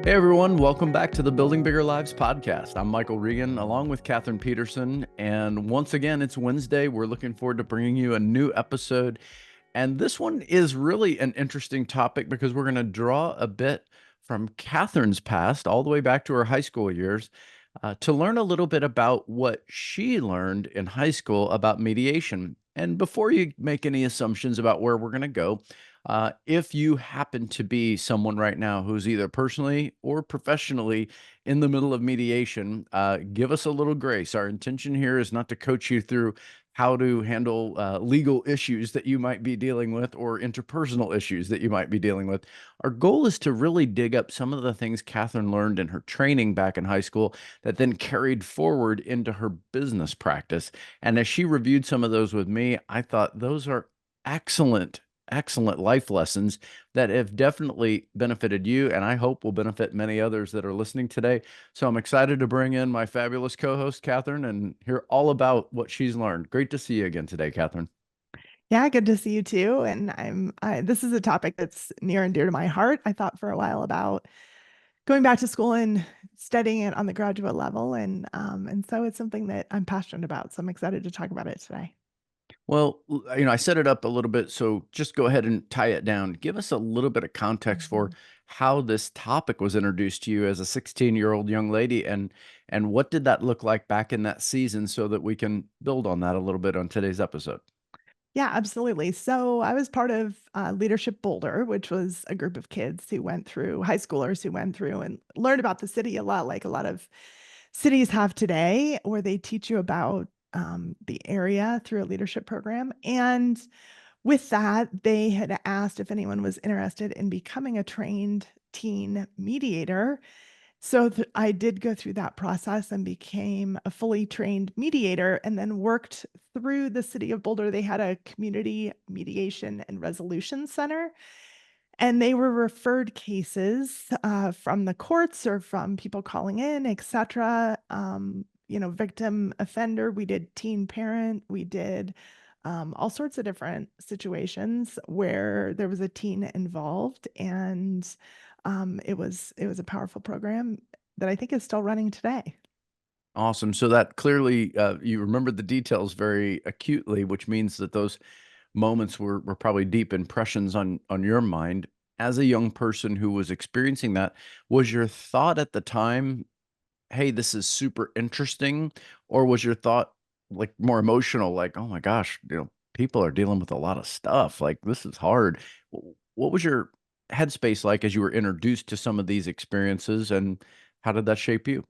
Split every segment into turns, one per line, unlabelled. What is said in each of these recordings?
Hey everyone, welcome back to the Building Bigger Lives podcast. I'm Michael Regan along with Kathryn Peterson. And once again, it's Wednesday. We're looking forward to bringing you a new episode. And this one is really an interesting topic because we're going to draw a bit from Kathryn's past, all the way back to her high school years, to learn a little bit about what she learned in high school about mediation. And before you make any assumptions about where we're going to go, if you happen to be someone right now who's either personally or professionally in the middle of mediation, give us a little grace. Our intention here is not to coach you through how to handle legal issues that you might be dealing with or interpersonal issues that you might be dealing with. Our goal is to really dig up some of the things Kathryn learned in her training back in high school that then carried forward into her business practice. And as she reviewed some of those with me, I thought those are excellent life lessons that have definitely benefited you, and I hope will benefit many others that are listening today. So I'm excited to bring in my fabulous co-host, Kathryn, and hear all about what she's learned. Great to see you again today, Kathryn.
Yeah, good to see you too. And this is a topic that's near and dear to my heart. I thought for a while about going back to school and studying it on the graduate level, and so it's something that I'm passionate about. So I'm excited to talk about it today.
Well, I set it up a little bit, so just go ahead and tie it down. Give us a little bit of context for
Mhm.
how this topic was introduced to you as a 16-year-old young lady, and what did that look like back in that season so that we can build on that a little bit on today's episode.
Yeah, absolutely. So I was part of Leadership Boulder, which was a group of kids who went through high schoolers who went through and learned about the city a lot, like a lot of cities have today, where they teach you about the area through a leadership program. And with that, they had asked if anyone was interested in becoming a trained teen mediator. So I did go through that process and became a fully trained mediator and then worked through the city of Boulder. They had a community mediation and resolution center, and they were referred cases from the courts or from people calling in, etc. Victim offender. We did teen parent. We did all sorts of different situations where there was a teen involved, and it was a powerful program that I think is still running today.
Awesome. So that clearly you remember the details very acutely, which means that those moments were probably deep impressions on your mind. As a young person who was experiencing that, was your thought at the time, hey, this is super interesting? Or was your thought like more emotional, like, oh my gosh, people are dealing with a lot of stuff. Like, this is hard. What was your headspace like as you were introduced to some of these experiences, and how did that shape you?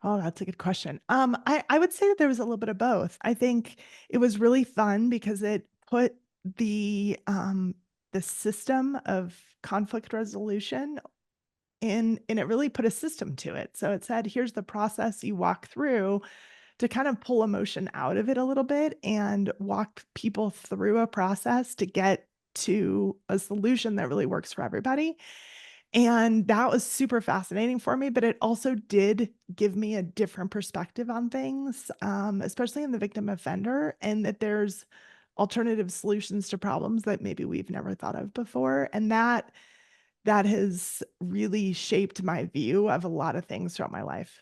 Oh, that's a good question. I would say that there was a little bit of both. I think it was really fun because it put the system of conflict resolution in, and it really put a system to it. So it said, here's the process you walk through to kind of pull emotion out of it a little bit and walk people through a process to get to a solution that really works for everybody. And that was super fascinating for me, but it also did give me a different perspective on things, especially in the victim offender, and that there's alternative solutions to problems that maybe we've never thought of before. And that has really shaped my view of a lot of things throughout my life.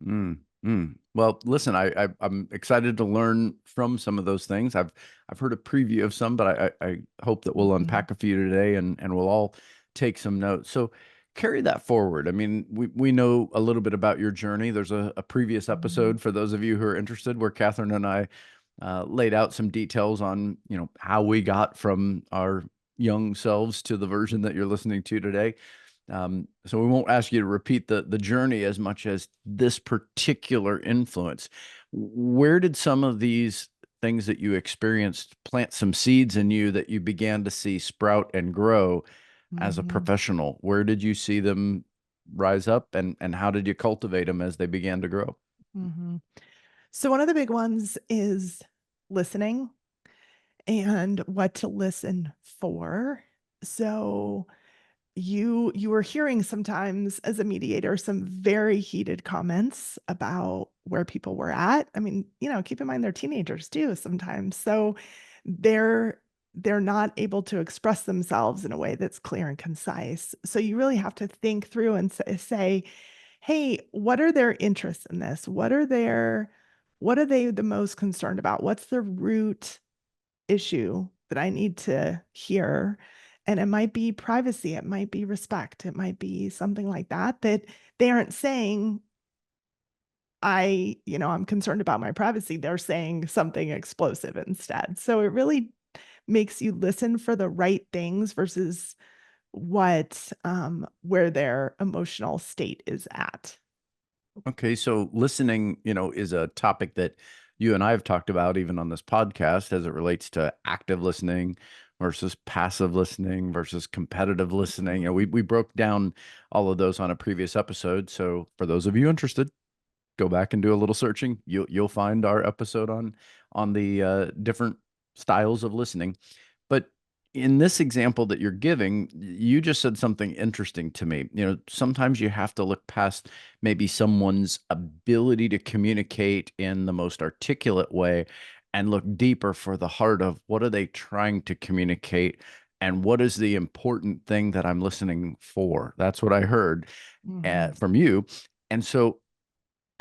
Mm, Well, listen, I'm excited to learn from some of those things. I've heard a preview of some, but I hope that we'll
Mhm.
unpack a few today, and we'll all take some notes. So carry that forward. I mean, we know a little bit about your journey. There's a previous
Mhm.
episode for those of you who are interested where Kathryn and I laid out some details on how we got from our young selves to the version that you're listening to today. So we won't ask you to repeat the journey as much as this particular influence. Where did some of these things that you experienced plant some seeds in you that you began to see sprout and grow as a
Mhm.
professional? Where did you see them rise up, and how did you cultivate them as they began to grow?
Mhm. So one of the big ones is listening and what to listen for. So you were hearing sometimes as a mediator some very heated comments about where people were at. I mean, keep in mind they're teenagers too sometimes. So they're they're not able to express themselves in a way that's clear and concise. So you really have to think through and say, hey, what are their interests in this? What are they the most concerned about? What's the root issue that I need to hear? And it might be privacy, it might be respect, it might be something like that, that they aren't saying, I'm concerned about my privacy. They're saying something explosive instead. So it really makes you listen for the right things versus where their emotional state is at.
Okay, so listening, is a topic that you and I have talked about even on this podcast as it relates to active listening versus passive listening versus competitive listening. We broke down all of those on a previous episode. So for those of you interested, go back and do a little searching. You'll find our episode on the different styles of listening. But in this example that you're giving, you just said something interesting to me. Sometimes you have to look past maybe someone's ability to communicate in the most articulate way and look deeper for the heart of what are they trying to communicate and what is the important thing that I'm listening for. That's what I heard
Mhm.
from you. And so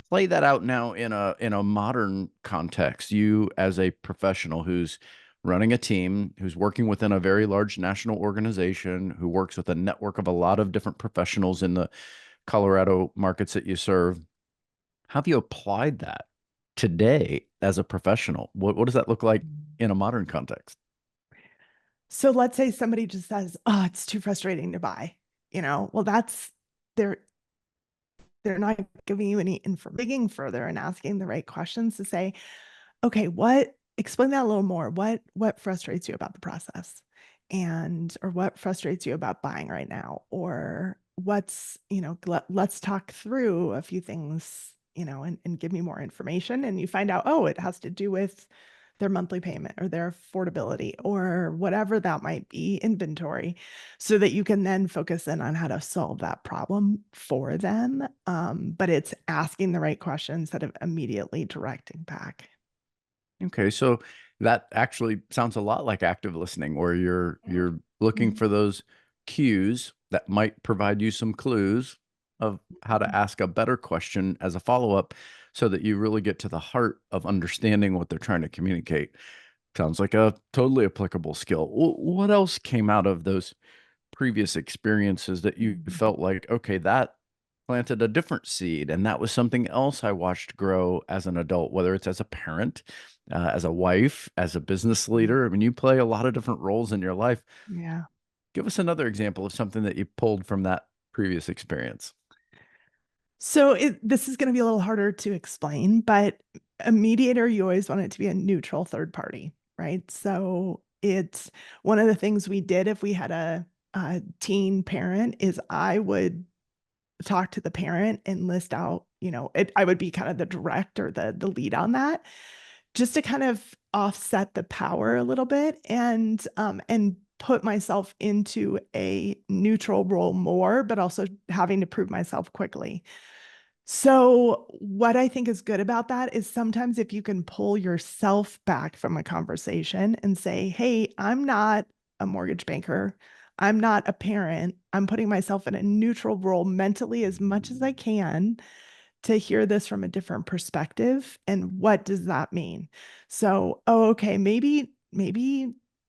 play that out now in a modern context. You as a professional who's running a team, who's working within a very large national organization, who works with a network of a lot of different professionals in the Colorado markets that you serve. How have you applied that today as a professional? What does that look like in a modern context?
So let's say somebody just says, "Oh, it's too frustrating to buy." Well, they're they're not giving you any information. Digging further and asking the right questions to say, okay, explain that a little more. What frustrates you about the process? Or what frustrates you about buying right now? Or let's talk through a few things, and give me more information. And you find out, oh, it has to do with their monthly payment or their affordability or whatever that might be, inventory, so that you can then focus in on how to solve that problem for them. But it's asking the right questions instead of immediately directing back.
Okay, so that actually sounds a lot like active listening, where you're looking
Mhm.
for those cues that might provide you some clues of how to ask a better question as a follow-up so that you really get to the heart of understanding what they're trying to communicate. Sounds like a totally applicable skill. What else came out of those previous experiences that you
Mhm.
felt like, okay, that planted a different seed, and that was something else I watched grow as an adult, whether it's as a parent, as a wife, as a business
Mhm.
leader. I mean, you play a lot of different roles in your life.
Yeah.
Give us another example of something that you pulled from that previous experience.
So this is going to be a little harder to explain, but a mediator, you always want it to be a neutral third party, right? So it's one of the things we did if we had a teen parent is I would talk to the parent and list out, I would be kind of the direct or the lead on that, just to kind of offset the power a little bit and put myself into a neutral role more, but also having to prove myself quickly. So, what I think is good about that is sometimes if you can pull yourself back from a conversation and say, hey, I'm not a mortgage banker. I'm not a parent. I'm putting myself in a neutral role mentally as much as I can to hear this from a different perspective. And what does that mean? So, oh, okay, maybe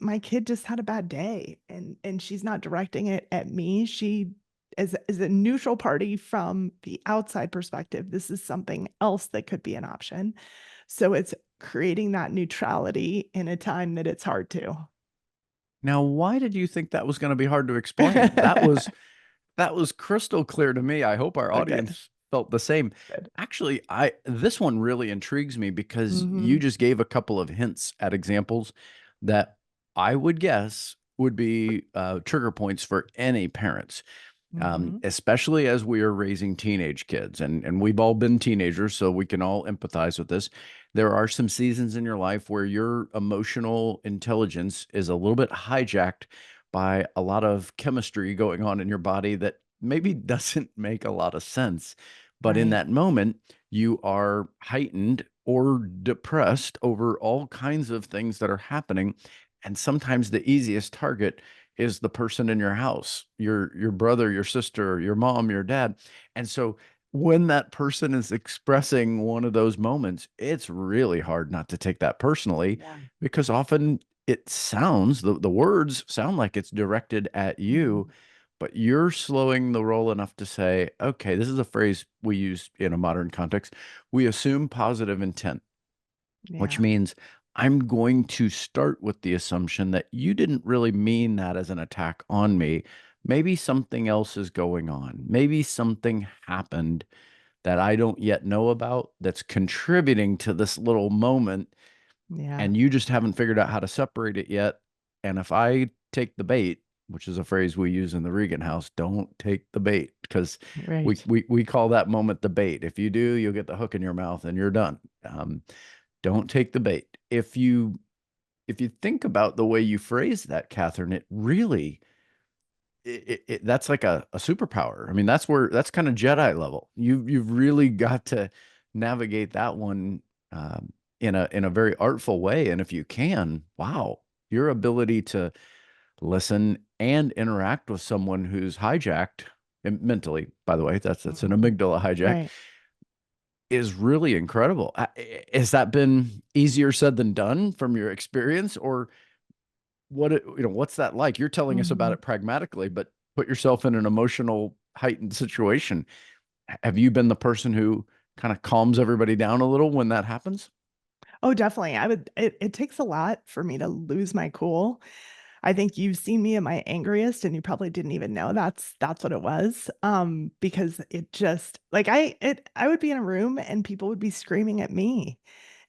my kid just had a bad day and she's not directing it at me. She is a neutral party from the outside perspective. This is something else that could be an option. So it's creating that neutrality in a time that it's hard to.
Now, why did you think that was going to be hard to explain? That was crystal clear to me. I hope our
Okay,
audience felt the same.
good.
Actually, I this one really intrigues me because you
Mm-hmm.
just gave a couple of hints at examples that I would guess would be trigger points for any parents,
Mm-hmm.
especially as we are raising teenage kids. And we've all been teenagers, so we can all empathize with this. There are some seasons in your life where your emotional intelligence is a little bit hijacked by a lot of chemistry going on in your body that maybe doesn't make a lot of sense. But in
Right.
that moment, you are heightened or depressed over all kinds of things that are happening. And sometimes the easiest target is the person in your house, your brother, your sister, your mom, your dad. And so when that person is expressing one of those moments, it's really hard not to take that personally,
Yeah.
because often it sounds, the words sound like it's directed at you,
Mhm.
but you're slowing the roll enough to say, okay, this is a phrase we use in a modern context. We assume positive intent, which
Yeah.
means I'm going to start with the assumption that you didn't really mean that as an attack on me. Maybe something else is going on. Maybe something happened that I don't yet know about that's contributing to this little moment,
Yeah.
and you just haven't figured out how to separate it yet. And if I take the bait, which is a phrase we use in the Regan house, don't take the bait, because we,
Right.
we, we call that moment the bait. If you do, you'll get the hook in your mouth and you're done. Don't take the bait. If you think about the way you phrase that, Kathryn, it really that's like a superpower. I mean, that's kind of Jedi level. You've really got to navigate that one in a very artful way. And if you can, wow, your ability to listen and interact with someone who's hijacked mentally, by the way, that's an
Mhm.
amygdala hijack,
Right.
is really incredible. Has that been easier said than done from your experience, or what's that like? You're telling us about
Mhm.
it pragmatically, but put yourself in an emotional heightened situation. Have you been the person who kind of calms everybody down a little when that happens?
Oh, definitely. It takes a lot for me to lose my cool. I think you've seen me at my angriest and you probably didn't even know that's what it was. Because it just like I would be in a room and people would be screaming at me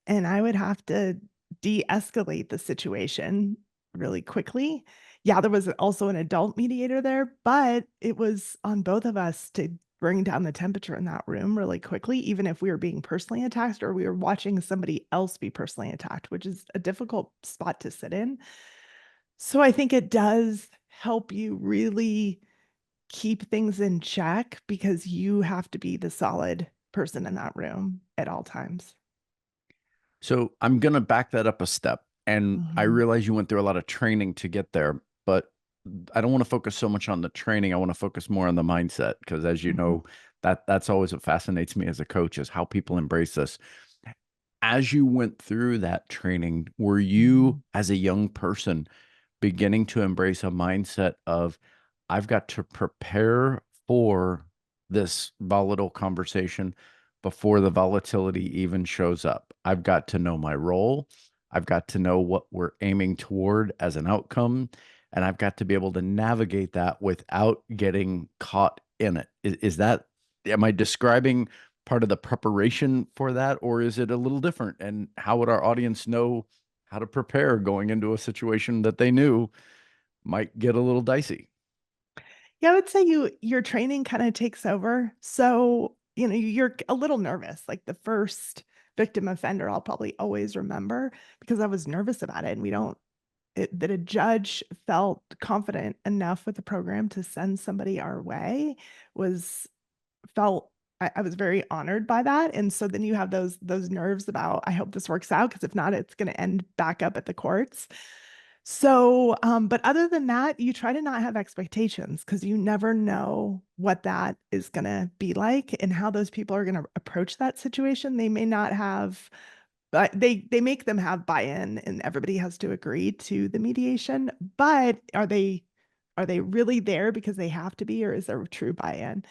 and I would have to de-escalate the situation really quickly. Yeah, there was also an adult mediator there, but it was on both of us to bring down the temperature in that room really quickly, even if we were being personally attacked or we were watching somebody else be personally attacked, which is a difficult spot to sit in. So I think it does help you really keep things in check because you have to be the solid person in that room at all times.
So I'm going to back that up a step. And I
Mhm.
realize you went through a lot of training to get there, but I don't want to focus so much on the training. I want to focus more on the mindset, because as you
Mhm.
know, that's always what fascinates me as a coach, is how people embrace this. As you went through that training, were you
Mhm.
as a young person beginning to embrace a mindset of, I've got to prepare for this volatile conversation before the volatility even shows up? I've got to know my role. I've got to know what we're aiming toward as an outcome. And I've got to be able to navigate that without getting caught in it. Is that, am I describing part of the preparation for that, or is it a little different? And how would our audience know how to prepare going into a situation that they knew might get a little dicey?
Yeah, I would say your training kinda takes over. So, you're a little nervous, like the first victim offender, I'll probably always remember because I was nervous about it and we don't that a judge felt confident enough with the program to send somebody our way was felt I was very honored by that, and so then you have those nerves about, "I hope this works out because if not, it's gonna end back up at the courts." So, but other than that, you try to not have expectations because you never know what that is gonna be like and how those people are gonna approach that situation. They may not have but they make them have buy-in and everybody has to agree to the mediation, but are they really there because they have to be, or is there true buy-in?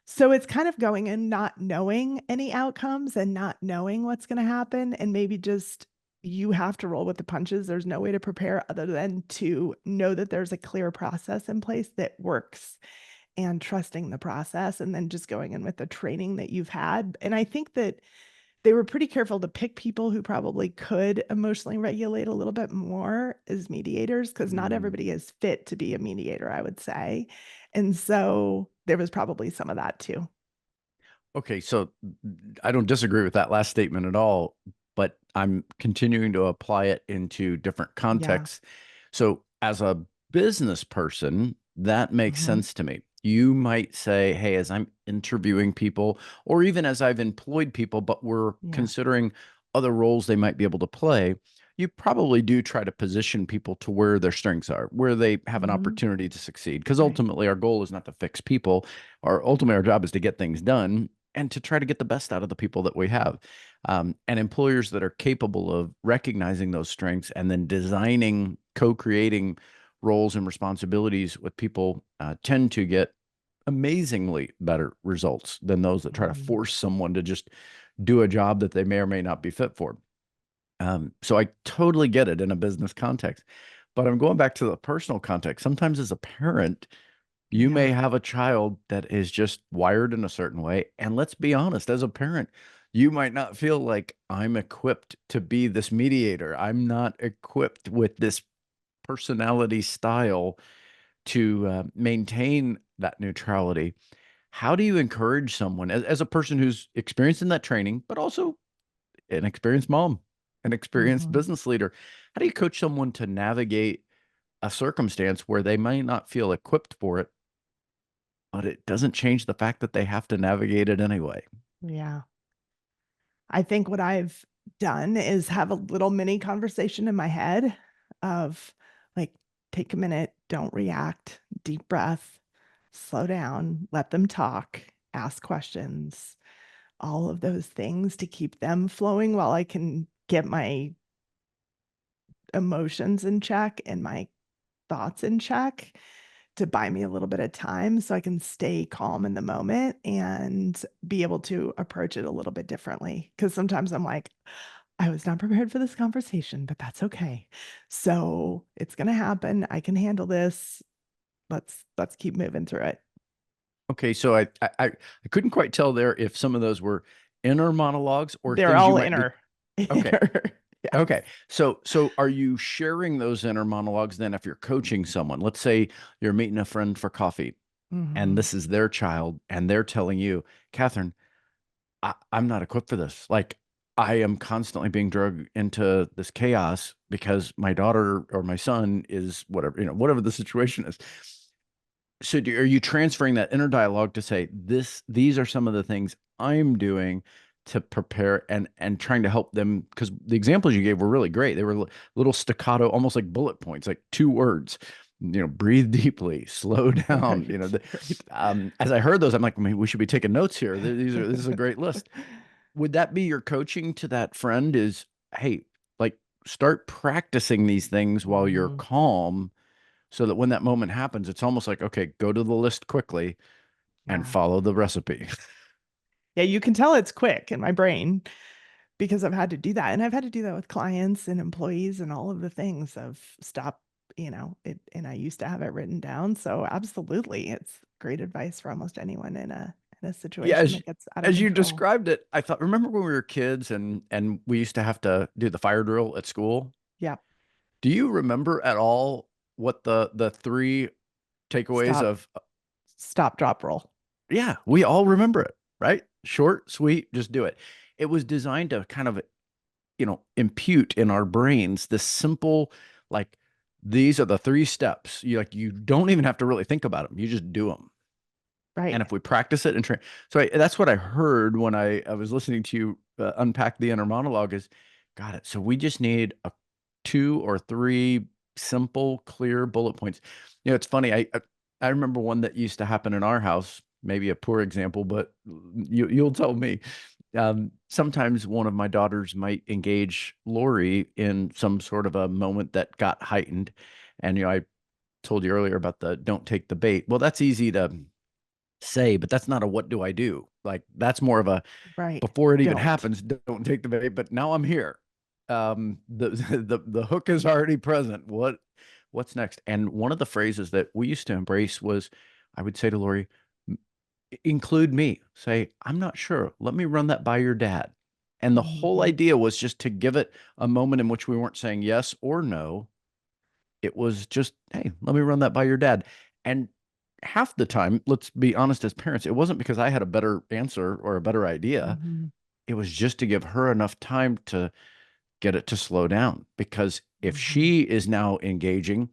So it's kind of going and not knowing any outcomes and not knowing what's gonna happen, and maybe just you have to roll with the punches. There's no way to prepare other than to know that there's a clear process in place that works and trusting the process and then just going in with the training that you've had. And I think that they were pretty careful to pick people who probably could emotionally regulate a little bit more as mediators, because not
Mm.
everybody is fit to be a mediator, I would say. And so there was probably some of that too.
Okay, so I don't disagree with that last statement at all, but I'm continuing to apply it into different
Yeah.
contexts. So, as a business person, that makes
Mhm.
sense to me. You might say, hey, as I'm interviewing people, or even as I've employed people, but we're
Yeah.
considering other roles they might be able to play, you probably do try to position people to where their strengths are, where they have an
Hmm.
opportunity to succeed. Because
Right.
ultimately, our goal is not to fix people. Our job is to get things done and to try to get the best out of the people that we have. And employers that are capable of recognizing those strengths and then designing, co-creating roles and responsibilities with people tend to get amazingly better results than those that try to
Mhm.
force someone to just do a job that they may or may not be fit for. So I totally get it in a business context, but I'm going back to the personal context. Sometimes as a parent, you may
Yeah.
have a child that is just wired in a certain way. And let's be honest, as a parent, you might not feel like I'm equipped to be this mediator. I'm not equipped with this personality style to maintain that neutrality. How do you encourage someone as a person who's experienced in that training, but also an experienced mom, an experienced
Mhm.
business leader? How do you coach someone to navigate a circumstance where they may not feel equipped for it, but it doesn't change the fact that they have to navigate it anyway?
Yeah. I think what I've done is have a little mini conversation in my head of like, take a minute, don't react, deep breath, slow down, let them talk, ask questions, all of those things to keep them flowing while I can get my emotions in check and my thoughts in check to buy me a little bit of time so I can stay calm in the moment and be able to approach it a little bit differently. Because sometimes I'm like, I was not prepared for this conversation, but that's okay. So it's gonna happen. I can handle this. Let's keep moving through it.
Okay, so I couldn't quite tell there if some of those were inner monologues or
They're
things you
all
might be.
inner.
Okay.
Inner. Yes.
Okay. So are you sharing those inner monologues then if you're coaching someone? Let's say you're meeting a friend for coffee and
Mhm.
this is their child and they're telling you, Kathryn, I'm not equipped for this. Like, I am constantly being dragged into this chaos because my daughter or my son is whatever, whatever the situation is. So are you transferring that inner dialogue to say these are some of the things I'm doing to prepare and trying to help them? Because the examples you gave were really great. They were little staccato, almost like bullet points, like two words. Breathe deeply, slow down.
Right. Right.
As I heard those, I'm like, maybe we should be taking notes here. This is a great list. Would that be your coaching to that friend? Is, hey, like, start practicing these things while you're
Mhm.
calm so that when that moment happens, it's almost like, okay, go to the list quickly and
Yeah.
follow the recipe.
Yeah, you can tell it's quick in my brain because I've had to do that. And I've had to do that with clients and employees and all of the things of stop, it, and I used to have it written down. So absolutely, it's great advice for almost anyone in a
Yeah,
situation that gets out of
as you
control.
described it, I thought, remember when we were kids and we used to have to do the fire drill at school?
Yeah.
Do you remember at all what the three takeaways
Stop,
of?
stop, drop, roll.
Yeah, we all remember it, right? Short, sweet, just do it. It was designed to kind of, impute in our brains this simple, like, these are the three steps. You don't even have to really think about them. You just do them. And
Right.
if we practice it and train, so that's what I heard when I was listening to you unpack the inner monologue is, got it. So we just need a two or three simple, clear bullet points. It's funny. I remember one that used to happen in our house. Maybe a poor example, but you'll tell me. Sometimes one of my daughters might engage Lori in some sort of a moment that got heightened, and I told you earlier about the don't take the bait. Well, that's easy to say, but that's not a what do I do? Like, that's more of a
Right.
before it even
Don't.
happens, don't take the bait. But now I'm here. The hook is already present. What's next? And one of the phrases that we used to embrace was, I would say to Lori, include me. Say, I'm not sure. Let me run that by your dad. And the whole
Mhm.
idea was just to give it a moment in which we weren't saying yes or no. It was just, hey, let me run that by your dad. And half the time, let's be honest, as parents, it wasn't because I had a better answer or a better idea.
Mhm.
It was just to give her enough time to get it to slow down. Because if
Mhm.
she is now engaging,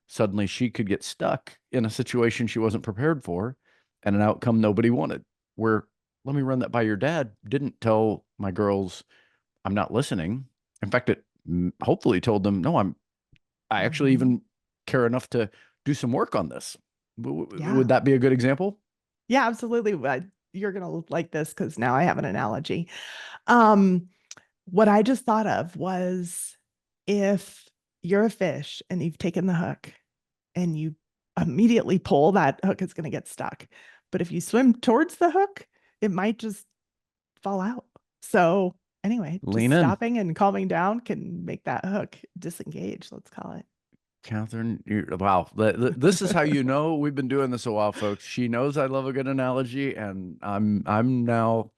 suddenly she could get stuck in a situation she wasn't prepared for and an outcome nobody wanted. Where, let me run that by your dad, didn't tell my girls I'm not listening. In fact, it hopefully told them, no, I actually
Mhm.
even care enough to do some work on this.
Yeah.
Would that be a good example?
Yeah, absolutely. You're going to like this because now I have an analogy. Um, what I just thought of was if you're a fish and you've taken the hook and you immediately pull, that hook is going to get stuck. But if you swim towards the hook, it might just fall out. So, anyway, just
Lean in.
stopping and calming down can make that hook disengage, let's call
Kathryn, wow. This is how you know we've been doing this a while, folks. She knows I love a good analogy, and I'm now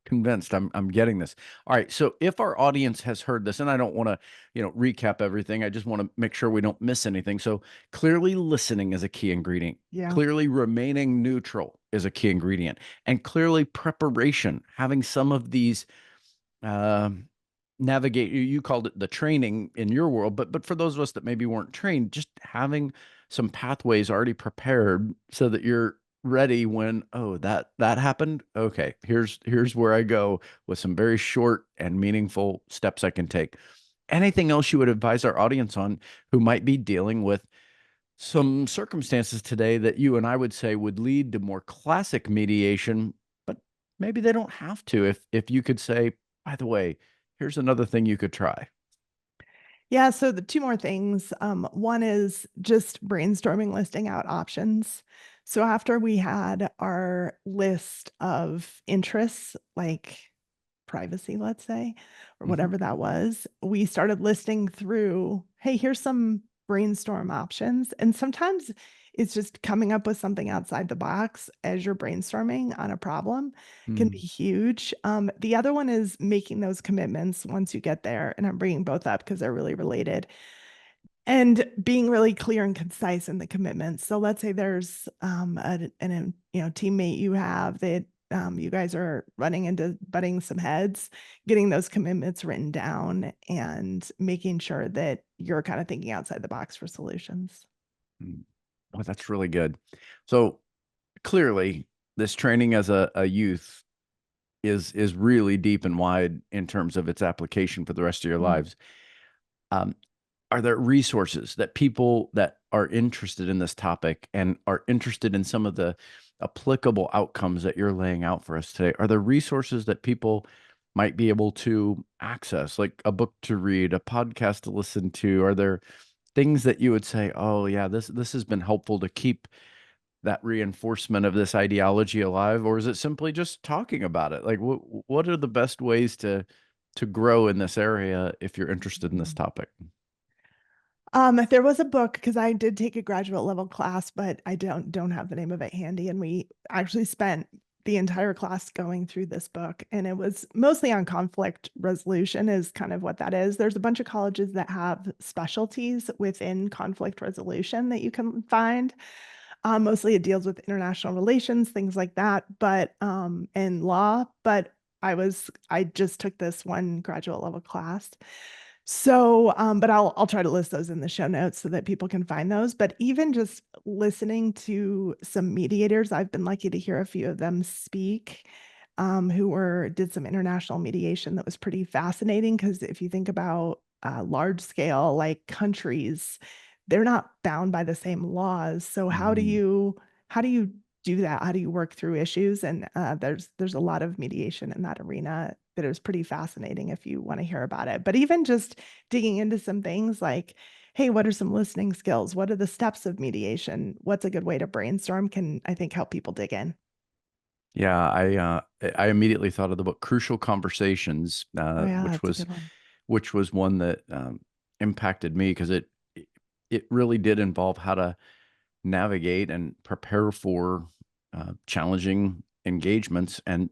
convinced I'm getting this. All right. So if our audience has heard this, and I don't want to, recap everything, I just want to make sure we don't miss anything. So clearly listening is a key ingredient.
Yeah.
Clearly remaining neutral is a key ingredient. And clearly preparation, having some of these um, navigate, you called it the training in your world, but for those of us that maybe weren't trained, just having some pathways already prepared so that you're ready when, oh, that happened, okay, here's where I go with some very short and meaningful steps I can take. Anything else you would advise our audience on who might be dealing with some circumstances today that you and I would say would lead to more classic mediation, but maybe they don't have to? If you could say, by the way, here's another thing you could try.
Yeah, so the two more things. One is just brainstorming, listing out options. So after we had our list of interests, like privacy, let's say, or
Mhm.
whatever that was, we started listing through, hey, here's some brainstorm options. And sometimes it's just coming up with something outside the box as you're brainstorming on a problem can be
Mm.
huge. The other one is making those commitments once you get there. And I'm bringing both up because they're really related and being really clear and concise in the commitments. So let's say there's teammate you have that you guys are running into butting some heads, getting those commitments written down and making sure that you're kind of thinking outside the box for solutions.
Mm. Well, that's really good. So clearly, this training as a youth is really deep and wide in terms of its application for the rest of your
Mm.
lives. Um, are there resources that people that are interested in this topic and are interested in some of the applicable outcomes that you're laying out for us today? Are there resources that people might be able to access, like a book to read, a podcast to listen to? Are there things that you would say, oh yeah, this has been helpful to keep that reinforcement of this ideology alive? Or is it simply just talking about it? Like what are the best ways to grow in this area if you're interested in this topic?
There was a book because I did take a graduate level class, but I don't have the name of it handy. And we actually spent the entire class going through this book, and it was mostly on conflict resolution, is kind of what that is. There's a bunch of colleges that have specialties within conflict resolution that you can find. Mostly it deals with international relations, things like that, but in law. But I just took this one graduate level class. So, but I'll try to list those in the show notes so that people can find those. But even just listening to some mediators, I've been lucky to hear a few of them speak, did some international mediation that was pretty fascinating. Because if you think about large scale, like countries, they're not bound by the same laws. So
Mhm.
how do you do that? How do you work through issues? And there's a lot of mediation in that arena that is pretty fascinating if you want to hear about it. But even just digging into some things like, hey, what are some listening skills? What are the steps of mediation? What's a good way to brainstorm can, I think, help people dig in.
Yeah, I immediately thought of the book Crucial Conversations,
Oh yeah, that's a good one.
which was one that impacted me because it really did involve how to navigate and prepare for challenging engagements, and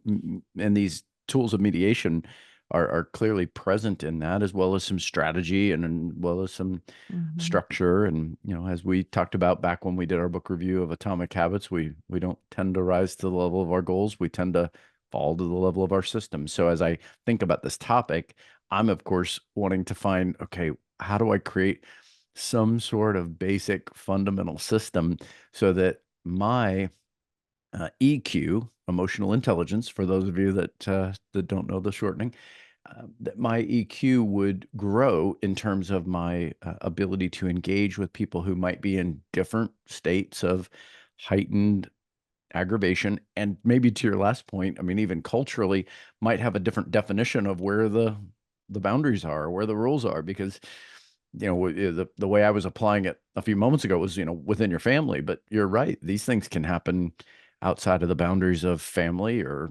these tools of mediation are clearly present in that, as well as some strategy and well as some
Mhm.
structure. And as we talked about back when we did our book review of Atomic Habits, we don't tend to rise to the level of our goals, we tend to fall to the level of our systems. So as I think about this topic, I'm of course wanting to find, okay, how do I create some sort of basic fundamental system so that my EQ, emotional intelligence, for those of you that don't know the shortening, that my EQ would grow in terms of my ability to engage with people who might be in different states of heightened aggravation. And maybe to your last point, I mean, even culturally, might have a different definition of where the boundaries are, where the rules are, because the way I was applying it a few moments ago was within your family. But you're right; these things can happen outside of the boundaries of family or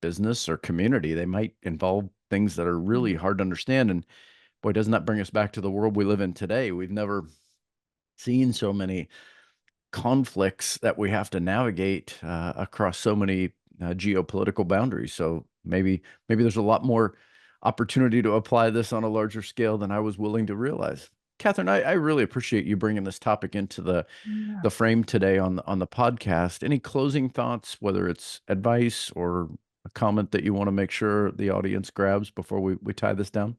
business or community. They might involve things that are really hard to understand. And boy, doesn't that bring us back to the world we live in today? We've never seen so many conflicts that we have to navigate across so many geopolitical boundaries. So maybe there's a lot more opportunity to apply this on a larger scale than I was willing to realize. Kathryn, I really appreciate you bringing this topic into
Yeah.
the frame today on the podcast. Any closing thoughts, whether it's advice or a comment that you want to make sure the audience grabs before we tie this down?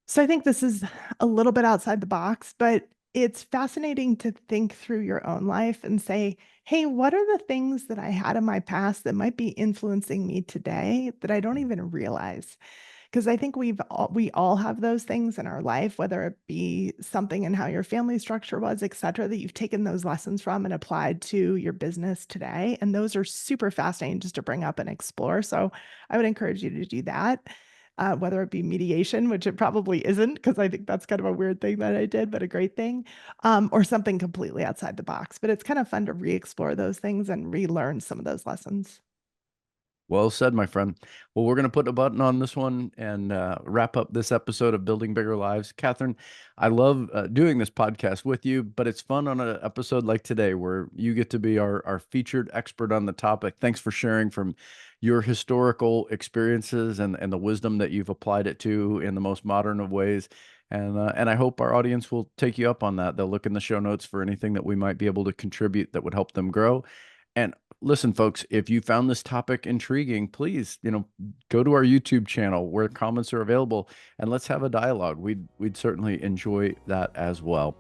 So I think this is a little bit outside the box, but it's fascinating to think through your own life and say, hey, what are the things that I had in my past that might be influencing me today that I don't even realize? Because I think we all have those things in our life, whether it be something in how your family structure was, et cetera, that you've taken those lessons from and applied to your business today. And those are super fascinating just to bring up and explore. So I would encourage you to do that. Whether it be mediation, which it probably isn't, because I think that's kind of a weird thing that I did, but a great thing, or something completely outside the box. But it's kind of fun to re-explore those things and relearn some of those lessons.
Well said, my friend. Well, we're going to put a button on this one and wrap up this episode of Building Bigger Lives. Kathryn, I love doing this podcast with you, but it's fun on an episode like today where you get to be our featured expert on the topic. Thanks for sharing from your historical experiences and the wisdom that you've applied it to in the most modern of ways. And I hope our audience will take you up on that. They'll look in the show notes for anything that we might be able to contribute that would help them grow. And listen, folks, if you found this topic intriguing, please, go to our YouTube channel where comments are available and let's have a dialogue. We'd certainly enjoy that as well.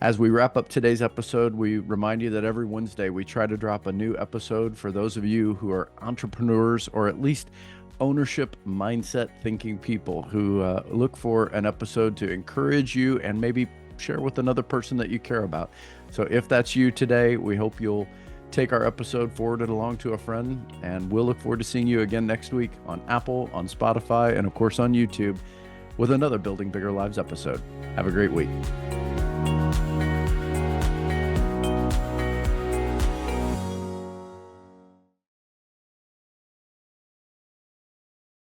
As we wrap up today's episode, we remind you that every Wednesday we try to drop a new episode for those of you who are entrepreneurs or at least ownership mindset thinking people who look for an episode to encourage you and maybe share with another person that you care about. So if that's you today, we hope you'll take our episode, forward it along to a friend, and we'll look forward to seeing you again next week on Apple, on Spotify, and of course on YouTube with another Building Bigger Lives episode. Have a great week.